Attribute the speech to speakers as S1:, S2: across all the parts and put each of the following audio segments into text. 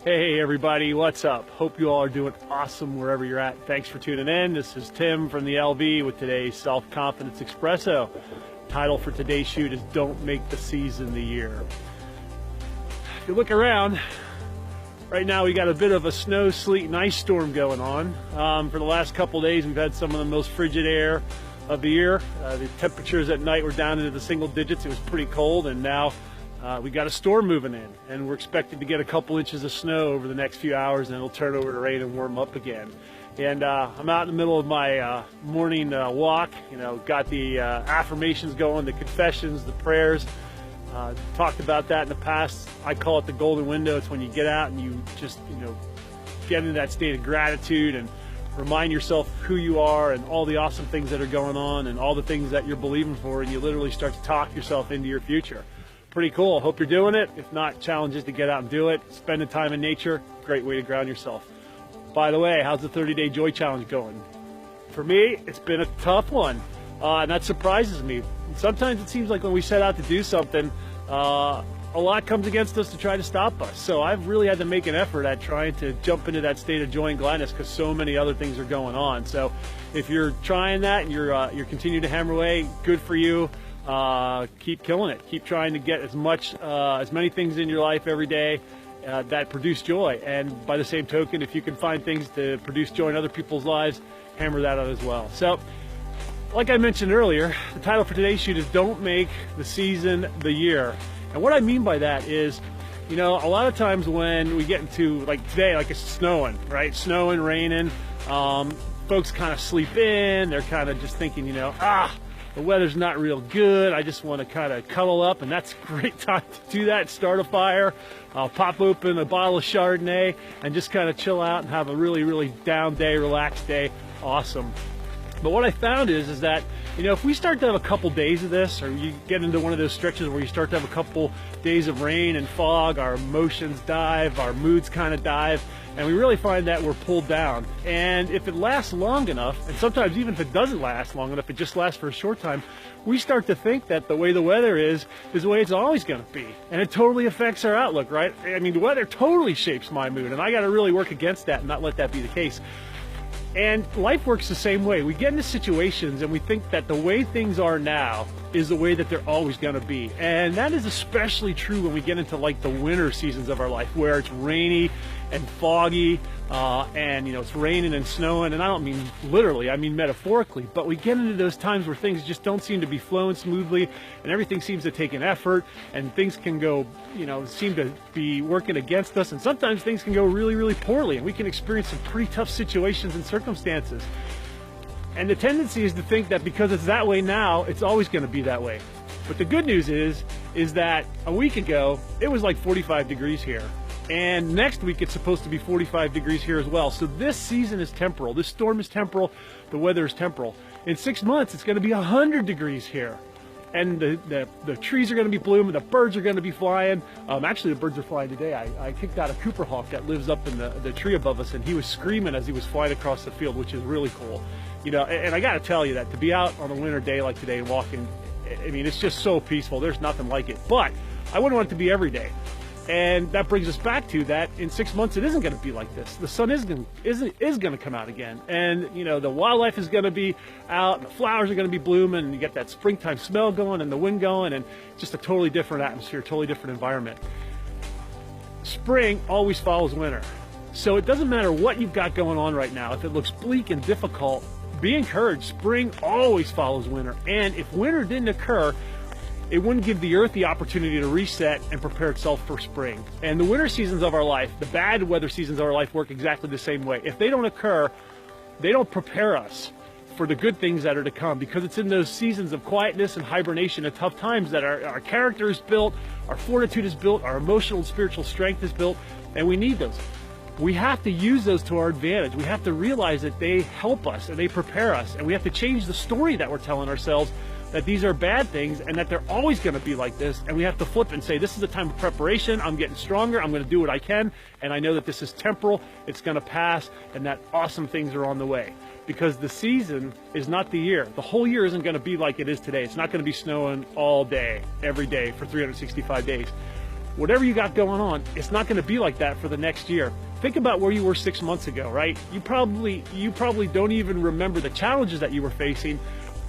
S1: Hey everybody, what's up? Hope you all are doing awesome wherever you're at. Thanks for tuning in. This is Tim from the LV with today's Self-Confidence Espresso. Title for today's shoot is Don't Make the Season the Year. If you look around, right now we got a bit of a snow, sleet, and ice storm going on. For the last couple days we've had some of the most frigid air of the year. The temperatures at night were down into the single digits. It was pretty cold, and now we got a storm moving in, and we're expected to get a couple inches of snow over the next few hours, and it'll turn over to rain and warm up again. And I'm out in the middle of my morning walk. You know, got the affirmations going, the confessions, the prayers. Talked about that in the past. I call it the golden window. It's when you get out and you just, get into that state of gratitude and remind yourself who you are and all the awesome things that are going on and all the things that you're believing for, and you literally start to talk yourself into your future. Pretty cool. Hope you're doing it. If not, challenges to get out and do it. Spending time in nature, great way to ground yourself. By the way, how's the 30-day joy challenge going? For me, it's been a tough one, and that surprises me. Sometimes it seems like when we set out to do something, a lot comes against us to try to stop us. So I've really had to make an effort at trying to jump into that state of joy and gladness because so many other things are going on. So if you're trying that and you're continuing to hammer away, good for you. Keep killing it. Keep trying to get as many things in your life every day that produce joy. And by the same token, if you can find things to produce joy in other people's lives, hammer that out as well. So, like I mentioned earlier, the title for today's shoot is Don't Make the Season the Year. And what I mean by that is, a lot of times when we get into, like today, like it's snowing, right? Snowing, raining, folks kind of sleep in. They're kind of just thinking, the weather's not real good. I just want to kind of cuddle up, and that's a great time to do that. Start a fire, pop open a bottle of Chardonnay, and just kind of chill out and have a really, really down day, relaxed day. Awesome. But what I found is that, if we start to have a couple days of this, or you get into one of those stretches where you start to have a couple days of rain and fog, our emotions dive, our moods kind of dive, and we really find that we're pulled down. And if it lasts long enough, and sometimes even if it doesn't last long enough, it just lasts for a short time, we start to think that the way the weather is the way it's always going to be. And it totally affects our outlook, right? I mean, the weather totally shapes my mood, and I got to really work against that and not let that be the case. And life works the same way. We get into situations and we think that the way things are now is the way that they're always going to be. And that is especially true when we get into like the winter seasons of our life, where it's rainy and foggy, and it's raining and snowing. And I don't mean literally, I mean metaphorically. But we get into those times where things just don't seem to be flowing smoothly, and everything seems to take an effort, and things can go, seem to be working against us. And sometimes things can go really, really poorly, and we can experience some pretty tough situations and circumstances. And the tendency is to think that because it's that way now, it's always going to be that way. But the good news is that a week ago, it was like 45 degrees here. And next week, it's supposed to be 45 degrees here as well. So this season is temporal. This storm is temporal. The weather is temporal. In 6 months, it's going to be 100 degrees here. And the trees are going to be blooming. The birds are going to be flying. Actually, the birds are flying today. I kicked out a Cooper hawk that lives up in the tree above us, and he was screaming as he was flying across the field, which is really cool. And I got to tell you that to be out on a winter day like today and walking, I mean, it's just so peaceful. There's nothing like it. But I wouldn't want it to be every day. And that brings us back to that in 6 months, it isn't going to be like this. The sun is going to come out again. And, the wildlife is going to be out, and the flowers are going to be blooming, and you get that springtime smell going and the wind going, and just a totally different atmosphere, totally different environment. Spring always follows winter. So it doesn't matter what you've got going on right now. If it looks bleak and difficult, be encouraged. Spring always follows winter. And if winter didn't occur, it wouldn't give the earth the opportunity to reset and prepare itself for spring. And the winter seasons of our life, the bad weather seasons of our life, work exactly the same way. If they don't occur, they don't prepare us for the good things that are to come, because it's in those seasons of quietness and hibernation and tough times that our character is built, our fortitude is built, our emotional and spiritual strength is built, and we need those. We have to use those to our advantage. We have to realize that they help us and they prepare us, and we have to change the story that we're telling ourselves, that these are bad things and that they're always going to be like this, and we have to flip and say, this is a time of preparation. I'm getting stronger. I'm going to do what I can, and I know that this is temporal. It's going to pass, and that awesome things are on the way. Because the season is not the year. The whole year isn't going to be like it is today. It's not going to be snowing all day, every day for 365 days. whatever you got going on, it's not going to be like that for the next year. Think about where you were 6 months ago, right? You probably don't even remember the challenges that you were facing,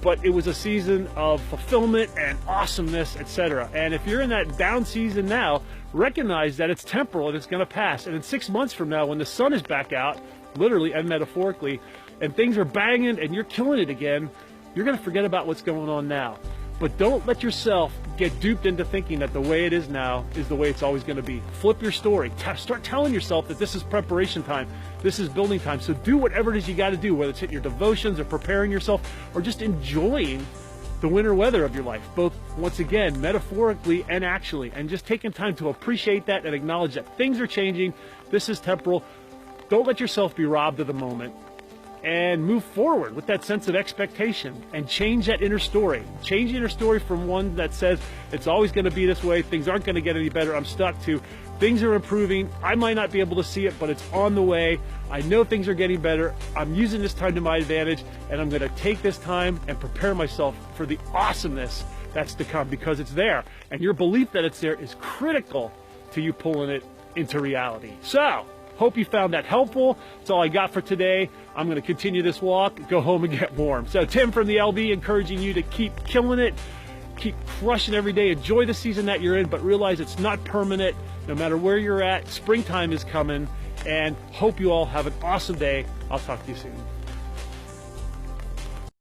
S1: but it was a season of fulfillment and awesomeness, etc. And if you're in that down season now, recognize that it's temporal and it's going to pass. And in 6 months from now, when the sun is back out, literally and metaphorically, and things are banging and you're killing it again, you're going to forget about what's going on now. But don't let yourself get duped into thinking that the way it is now is the way it's always going to be. Flip your story. Start telling yourself that this is preparation time. This is building time. So do whatever it is you got to do, whether it's hitting your devotions or preparing yourself or just enjoying the winter weather of your life, both, once again, metaphorically and actually, and just taking time to appreciate that and acknowledge that things are changing. This is temporal. Don't let yourself be robbed of the moment, and move forward with that sense of expectation and change that inner story. Change the inner story from one that says it's always going to be this way, things aren't going to get any better, I'm stuck, to things are improving, I might not be able to see it, but it's on the way, I know things are getting better, I'm using this time to my advantage, and I'm going to take this time and prepare myself for the awesomeness that's to come, because it's there, and your belief that it's there is critical to you pulling it into reality. So, hope you found that helpful. That's all I got for today. I'm going to continue this walk, go home and get warm. So Tim from the LV encouraging you to keep killing it, keep crushing every day, enjoy the season that you're in, but realize it's not permanent. No matter where you're at, springtime is coming, and hope you all have an awesome day. I'll talk to you soon.